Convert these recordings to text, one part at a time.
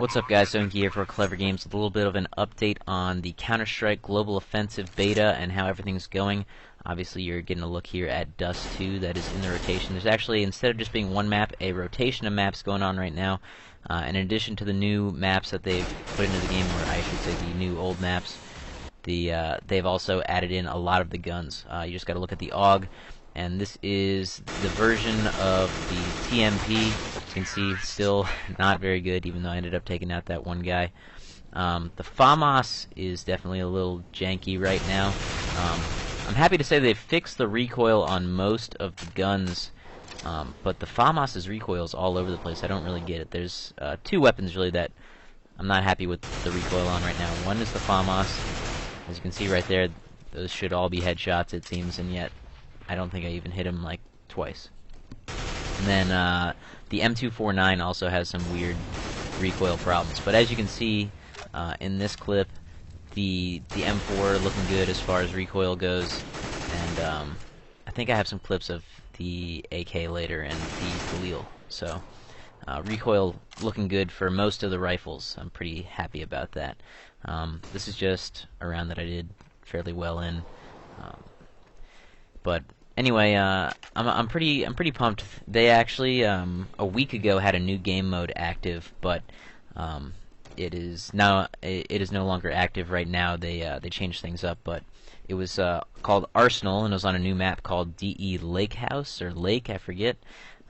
What's up, guys? Zonky here for Clever Games with a little bit of an update on the CounterStrike Global Offensive Beta and how everything's going. Obviously, you're getting a look here at Dust 2 that is in the rotation. There's actually, instead of just being one map, a rotation of maps going on right now. And in addition to the new maps that they've put into the game, or I should say the new old maps, they've also added in a lot of the guns. You just got to look at the AUG. And this is the version of the TMP. You can see still not very good, even though I ended up taking out that one guy. The FAMAS is definitely a little janky right now. I'm happy to say they've fixed the recoil on most of the guns, but the FAMAS's recoil is all over the place. I don't really get it. There's two weapons really that I'm not happy with the recoil on right now. One is the FAMAS. As you can see right there, those should all be headshots, it seems, and yet I don't think I even hit him like twice. And then the M249 also has some weird recoil problems. But as you can see in this clip, the M4 looking good as far as recoil goes. And I think I have some clips of the AK later and the Galil. So recoil looking good for most of the rifles. I'm pretty happy about that. This is just a round that I did fairly well in. But anyway, I'm pretty pumped. They actually a week ago had a new game mode active, but it is no longer active right now. They changed things up, but it was called Arsenal, and it was on a new map called DE Lake House or Lake. I forget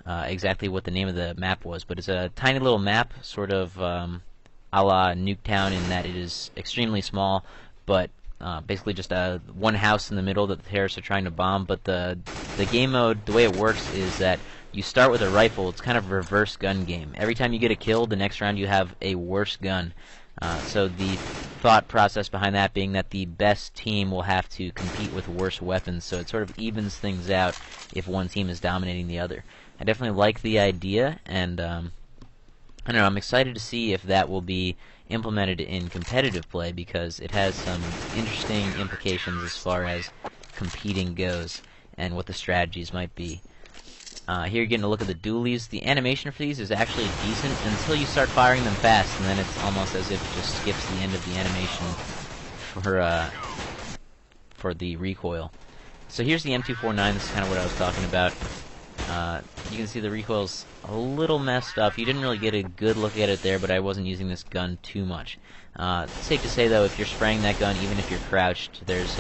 exactly what the name of the map was, but it's a tiny little map, sort of a la Nuketown, in that it is extremely small, but basically just one house in the middle that the terrorists are trying to bomb. But the game mode, the way it works is that you start with a rifle. It's kind of a reverse gun game. Every time you get a kill, the next round you have a worse gun. So the thought process behind that being that the best team will have to compete with worse weapons, so it sort of evens things out if one team is dominating the other. I definitely like the idea, and I don't know, I'm excited to see if that will be implemented in competitive play, because it has some interesting implications as far as competing goes and what the strategies might be. Here you're getting a look at the dualies. The animation for these is actually decent until you start firing them fast, and then it's almost as if it just skips the end of the animation for the recoil. So here's the M249. This is kind of what I was talking about. You can see the recoil's a little messed up. You didn't really get a good look at it there, but I wasn't using this gun too much. It's safe to say, though, if you're spraying that gun, even if you're crouched, there's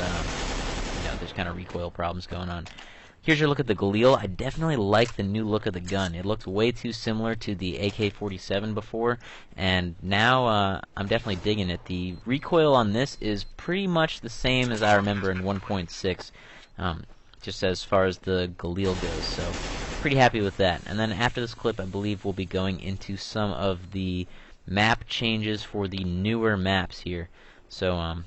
kind of recoil problems going on. Here's your look at the Galil. I definitely like the new look of the gun. It looked way too similar to the AK-47 before, and now I'm definitely digging it. The recoil on this is pretty much the same as I remember in 1.6. Just as far as the Galil goes, so pretty happy with that. And then after this clip, I believe we'll be going into some of the map changes for the newer maps here. So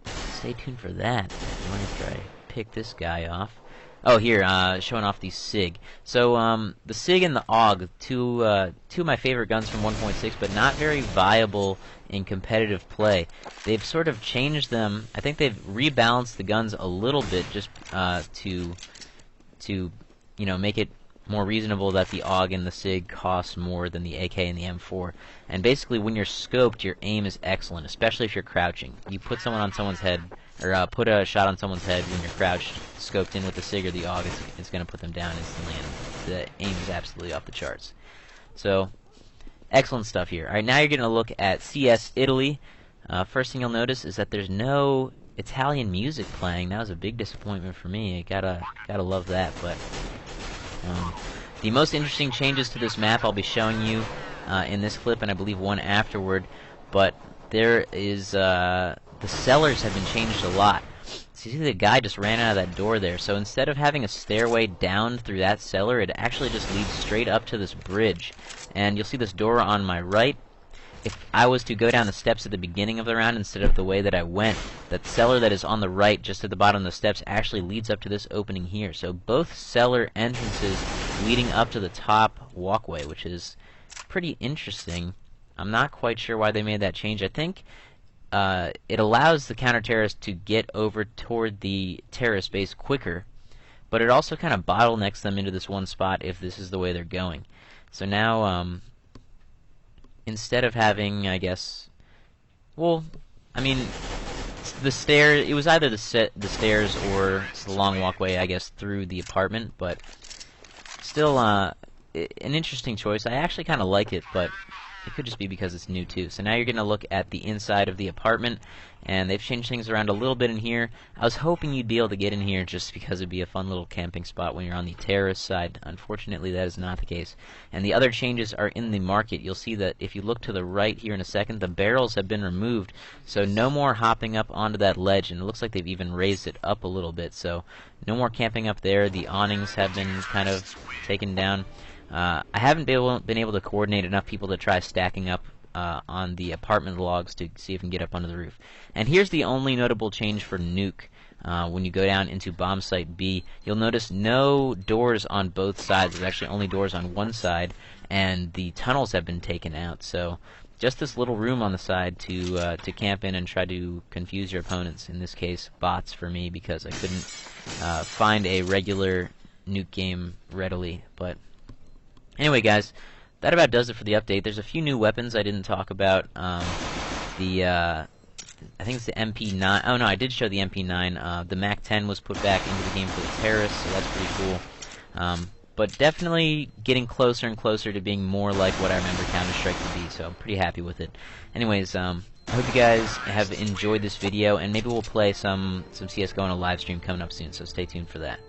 stay tuned for that. After I pick this guy off. Oh, here, showing off the SIG. So the SIG and the AUG, two of my favorite guns from 1.6, but not very viable in competitive play. They've sort of changed them. I think they've rebalanced the guns a little bit, just to make it more reasonable that the AUG and the SIG cost more than the AK and the M4. And basically, when you're scoped, your aim is excellent, especially if you're crouching. You put someone on someone's head, or put a shot on someone's head when you're crouched, scoped in with the SIG or the AUG, it's going to put them down instantly, and the aim is absolutely off the charts. So, excellent stuff here. Alright, now you're getting a look at CS Italy. First thing you'll notice is that there's no Italian music playing. That was a big disappointment for me. Gotta love that. But the most interesting changes to this map I'll be showing you in this clip, and I believe one afterward. But there is the cellars have been changed a lot. So you see the guy just ran out of that door there. So instead of having a stairway down through that cellar, it actually just leads straight up to this bridge. And you'll see this door on my right. If I was to go down the steps at the beginning of the round instead of the way that I went, that cellar that is on the right, just at the bottom of the steps, actually leads up to this opening here. So both cellar entrances leading up to the top walkway, which is pretty interesting. I'm not quite sure why they made that change. I think it allows the counter-terrorists to get over toward the terrorist base quicker, but it also kind of bottlenecks them into this one spot if this is the way they're going. So now instead of having, I guess, well, I mean, the stair. It was either the stairs or the long walkway, I guess, through the apartment. But still, an interesting choice. I actually kind of like it, but it could just be because it's new too. So now you're going to look at the inside of the apartment, and they've changed things around a little bit in here. I was hoping you'd be able to get in here just because it'd be a fun little camping spot when you're on the terrace side. Unfortunately, that is not the case. And the other changes are in the market. You'll see that if you look to the right here in a second, the barrels have been removed, so no more hopping up onto that ledge, and it looks like they've even raised it up a little bit, so no more camping up there. The awnings have been kind of taken down. I haven't been able to coordinate enough people to try stacking up on the apartment logs to see if we can get up onto the roof. And here's the only notable change for Nuke. When you go down into Bomb Site B, you'll notice no doors on both sides. There's actually only doors on one side, and the tunnels have been taken out. So just this little room on the side to camp in and try to confuse your opponents. In this case, bots for me, because I couldn't find a regular Nuke game readily. But anyway, guys, that about does it for the update. There's a few new weapons I didn't talk about. I think it's the MP9. Oh no, I did show the MP9. The MAC-10 was put back into the game for the terrorists, so that's pretty cool. But definitely getting closer and closer to being more like what I remember CounterStrike to be, so I'm pretty happy with it. Anyways, I hope you guys have enjoyed this video, and maybe we'll play some CSGO on a live stream coming up soon, so stay tuned for that.